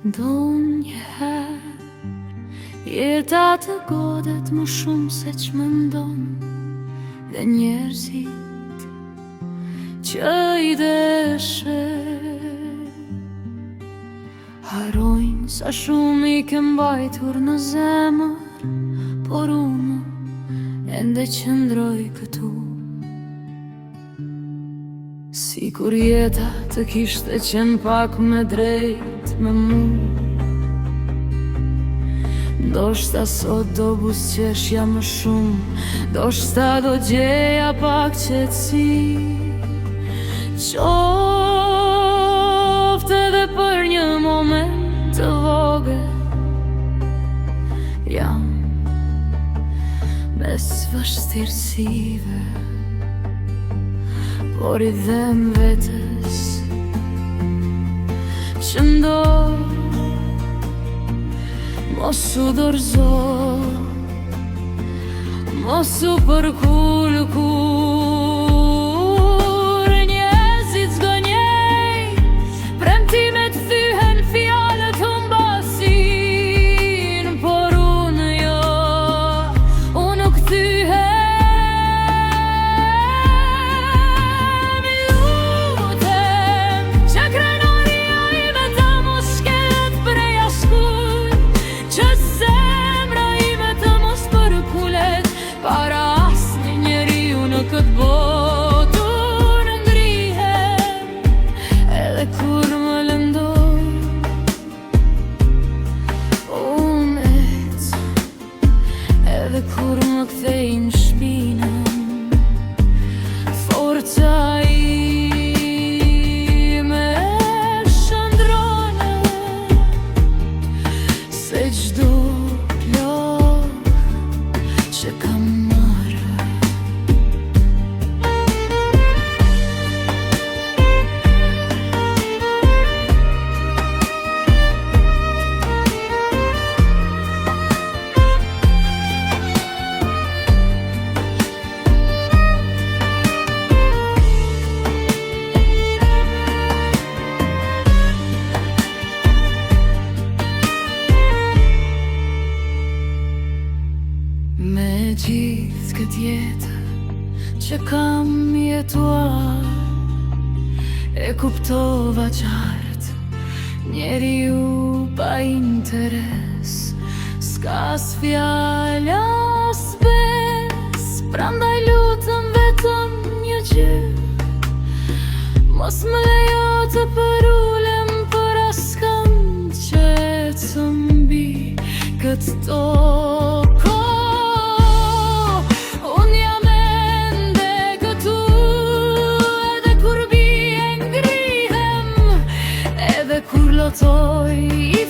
Ndonjëherë jeta të godet më shumë se që mendon, dhe njerëzit që i deshe harojnë sa shumë i ke mbajtur në zemër, por unë ende qëndroj këtu. Si kur jeta të kishte qenë pak me drejt me mu, ndoshta sot do buzëqeshja më shumë, ndoshta do gjeja pak qetësi. Qoftë edhe për një moment të vogël, jam mes vështirësive, por i them vetës që ndoj mos u dorëzo, mos u përkull kur njerëzit zgënjej, premtimet thyhen, fjalët humbasin, por unë jo, unë nuk thyhem. Lutem që krenaria ime ta mos shket prej askuj, që zemra ime të mos përkullet para asnjë njeriu në këtë botë. Unë ngrihem edhe kur më lëndoj, unë ec edhe kur më kthej në shpinën. Forca ime shëndrone se çdo plot që kam marrë. Me gjithë këtë jetë që kam jetuar, e kuptova qartë, njeriu pa interes s'ka as fjala as bes. Prandaj lutem vetëm një gjë, mos më lejo të përulem për askënd që ecë mbi këtë tokë. Unë jam ende këtu, edhe kur bie ngrihem, edhe kur lotoj i